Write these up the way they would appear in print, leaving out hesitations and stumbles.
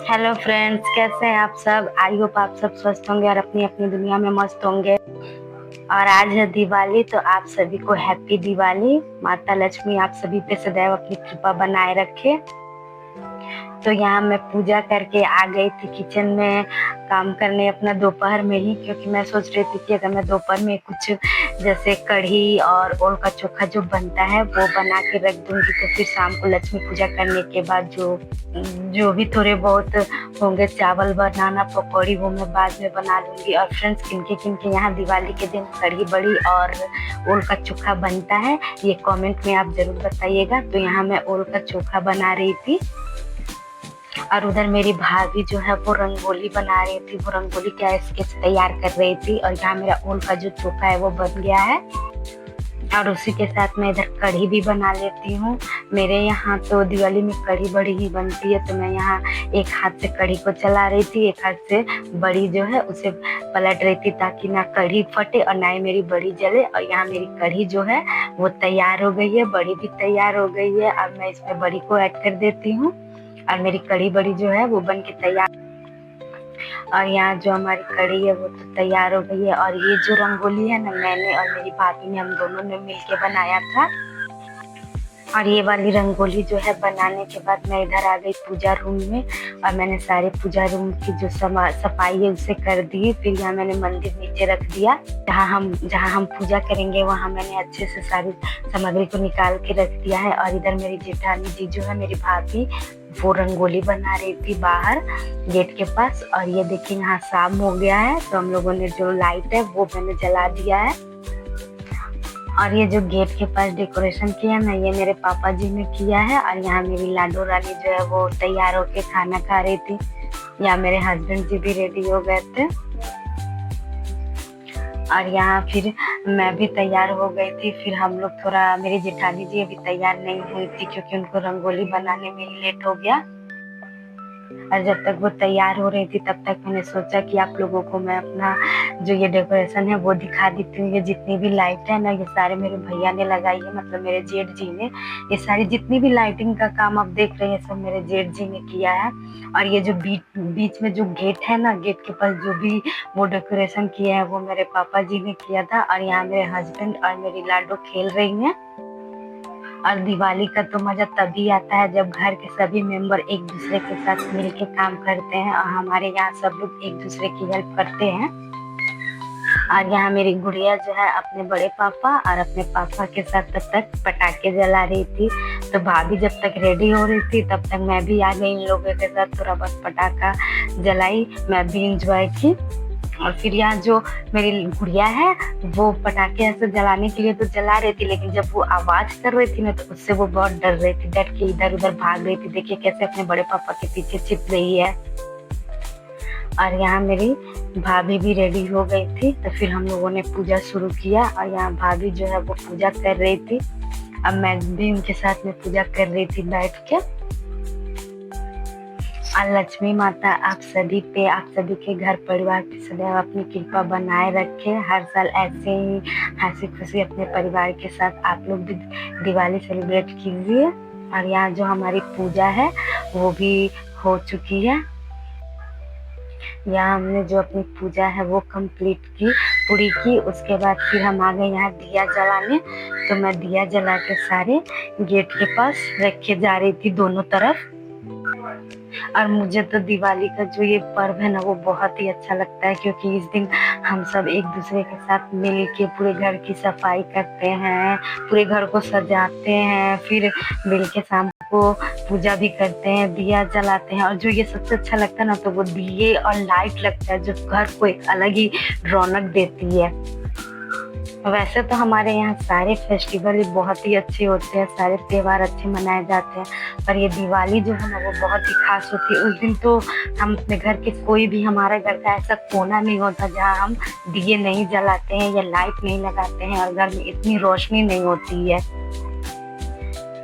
Hello friends, कैसे हैं आप सब। आई होप आप सब स्वस्थ होंगे और अपनी अपनी दुनिया में मस्त होंगे। और आज है दिवाली, तो आप सभी को हैप्पी दिवाली। माता लक्ष्मी आप सभी पे सदैव अपनी कृपा बनाए रखे। तो यहाँ मैं पूजा करके आ गई थी किचन में काम करने अपना दोपहर में ही, क्योंकि मैं सोच रही थी कि अगर मैं दोपहर में कुछ जैसे कढ़ी और ओल का चोखा जो बनता है वो बना के रख दूंगी, तो फिर शाम को लक्ष्मी पूजा करने के बाद जो जो भी थोड़े बहुत होंगे चावल बनाना पकौड़ी वो मैं बाद में बना लूंगी। और फ्रेंड्स, किनके किनके यहाँ दिवाली के दिन कढ़ी बड़ी और ओल का चोखा बनता है ये कमेंट में आप जरूर बताइएगा। तो यहाँ मैं ओल का चोखा बना रही थी और उधर मेरी भाभी जो है वो रंगोली बना रही थी, वो रंगोली का स्केच तैयार कर रही थी। और यहाँ मेरा ओल का जो चोखा है वो बन गया है और उसी के साथ मैं इधर कढ़ी भी बना लेती हूँ। मेरे यहाँ तो दिवाली में कढ़ी बड़ी ही बनती है, तो मैं यहाँ एक हाथ से कढ़ी को चला रही थी, एक हाथ से बड़ी जो है उसे पलट रही थी ताकि ना कढ़ी फटे और ना ही मेरी बड़ी जले। और यहाँ मेरी कढ़ी जो है वो तैयार हो गई है, बड़ी भी तैयार हो गई है। अब मैं इसमें बड़ी को ऐड कर देती हूँ और मेरी कढ़ी बड़ी जो है वो बन के तैयार। और यहाँ जो हमारी कढ़ी है वो तो तैयार हो गई है। और ये जो रंगोली है ना, मैंने और मेरी भाभी ने, हम दोनों ने मिलके बनाया था। और ये वाली रंगोली जो है बनाने के बाद मैं इधर आ गई पूजा रूम में और मैंने सारे पूजा रूम की जो सफाई है उसे कर दी। फिर यहाँ मैंने मंदिर नीचे रख दिया, जहाँ हम पूजा करेंगे वहाँ मैंने अच्छे से सारी सामग्री को निकाल के रख दिया है। और इधर मेरी जेठानी जी जो है, मेरी भाभी, वो रंगोली बना रही थी बाहर गेट के पास। और ये देखिए यहाँ शाम हो गया है, तो हम लोगों ने जो लाइट है वो मैंने जला दिया है। और ये जो गेट के पास डेकोरेशन किया ना, ये मेरे पापा जी ने किया है। और यहाँ मेरी लाडो रानी जो है वो तैयार होके खाना खा रही थी। यहाँ मेरे हस्बैंड जी भी रेडी हो गए थे और यहाँ फिर मैं भी तैयार हो गई थी। फिर हम लोग थोड़ा, मेरी जेठानी जी अभी तैयार नहीं हुई थी क्योंकि उनको रंगोली बनाने में ही लेट हो गया। और जब तक वो तैयार हो रही थी तब तक मैंने सोचा कि आप लोगों को मैं अपना जो ये डेकोरेशन है वो दिखा देती हूँ। ये जितनी भी लाइट है ना, ये सारे मेरे भैया ने लगाई है, मतलब मेरे जेठ जी ने। ये सारी जितनी भी लाइटिंग का काम आप देख रहे हैं सब मेरे जेठ जी ने किया है। और ये जो बीच में जो गेट है ना, गेट के पास जो भी वो डेकोरेशन किया है वो मेरे पापा जी ने किया था। और यहाँ मेरे हस्बैंड और मेरी लाडो खेल रही हैं। और दिवाली का तो मजा तभी आता है जब घर के सभी मेंबर एक दूसरे के साथ मिलके काम करते हैं। और हमारे यहाँ सब लोग एक दूसरे की हेल्प करते हैं। और यहाँ मेरी गुड़िया जो है अपने बड़े पापा और अपने पापा के साथ तब तक पटाखे जला रही थी। तो भाभी जब तक रेडी हो रही थी तब तक मैं भी आ गई इन लोगों के साथ, थोड़ा बहुत पटाखा जलाई, मैं भी इंजॉय की। और फिर यहाँ जो मेरी गुड़िया है वो पटाखे ऐसे जलाने के लिए तो जला रही थी, लेकिन जब वो आवाज कर रही थी ना तो उससे वो बहुत डर रही थी, डर के इधर उधर भाग रही थी। देखिए कैसे अपने बड़े पापा के पीछे छिप रही है। और यहाँ मेरी भाभी भी रेडी हो गई थी, तो फिर हम लोगों ने पूजा शुरू किया। और यहाँ भाभी जो है वो पूजा कर रही थी, अब मैं भी उनके साथ में पूजा कर रही थी बैठ के। और लक्ष्मी माता आप सभी पे, आप सभी के घर परिवार पे सदैव अपनी कृपा बनाए रखे। हर साल ऐसे ही हंसी खुशी अपने परिवार के साथ आप लोग भी दिवाली सेलिब्रेट कीजिए। और यहाँ जो हमारी पूजा है वो भी हो चुकी है। यहाँ हमने जो अपनी पूजा है वो कंप्लीट की, पूरी की। उसके बाद फिर हम आ गए यहाँ दिया जलाने। तो मैं दिया जला के सारे गेट के पास रखे जा रही थी दोनों तरफ। और मुझे तो दिवाली का जो ये पर्व है ना वो बहुत ही अच्छा लगता है, क्योंकि इस दिन हम सब एक दूसरे के साथ मिल के पूरे घर की सफाई करते हैं, पूरे घर को सजाते हैं, फिर मिल के शाम को पूजा भी करते हैं, दिया जलाते हैं। और जो ये सबसे अच्छा लगता है ना, तो वो दिए और लाइट लगता है जो घर को एक अलग ही रौनक देती है। वैसे तो हमारे यहाँ सारे फेस्टिवल बहुत ही अच्छे होते हैं, सारे त्योहार अच्छे मनाए जाते हैं, पर ये दिवाली जो है ना वो बहुत ही खास होती है। उस दिन तो हम अपने घर के, कोई भी हमारे घर का ऐसा कोना नहीं होता जहाँ हम दिए नहीं जलाते हैं या लाइट नहीं लगाते हैं और घर में इतनी रोशनी नहीं होती है।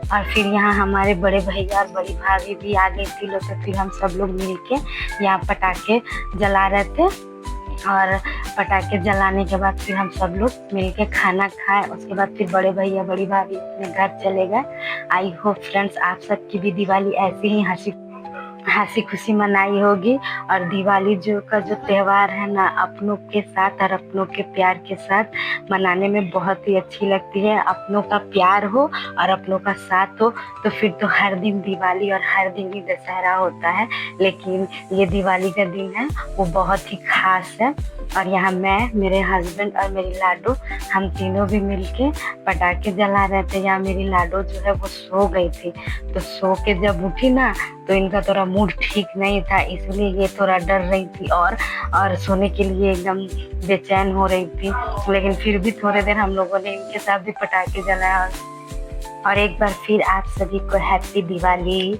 और फिर यहाँ हमारे बड़े भैया और बड़ी भाभी भी आ गई थी लोग, तो फिर हम सब लोग मिलके यहाँ पटाखे जला रहे थे। और पटाखे जलाने के बाद फिर हम सब लोग मिलके खाना खाए। उसके बाद फिर बड़े भैया बड़ी भाभी अपने घर चले गए। आई होप फ्रेंड्स आप सबकी भी दिवाली ऐसी ही हंसी हंसी खुशी मनाई होगी। और दिवाली जो त्योहार है ना, अपनों के साथ और अपनों के प्यार के साथ मनाने में बहुत ही अच्छी लगती है। अपनों का प्यार हो और अपनों का साथ हो तो फिर तो हर दिन दिवाली और हर दिन ही दशहरा होता है। लेकिन ये दिवाली का दिन है वो बहुत ही खास है। और यहाँ मैं, मेरे हस्बैंड और मेरी लाडो, हम तीनों भी मिलके पटाखे जला रहे थे। यहाँ मेरी लाडो जो है वो सो गई थी, तो सो के जब उठी ना तो इनका थोड़ा मूड ठीक नहीं था, इसलिए ये थोड़ा डर रही थी और सोने के लिए एकदम बेचैन हो रही थी। लेकिन फिर भी थोड़ी देर हम लोगों ने इनके साथ भी पटाखे जलाया। और एक बार फिर आप सभी को हैप्पी दिवाली।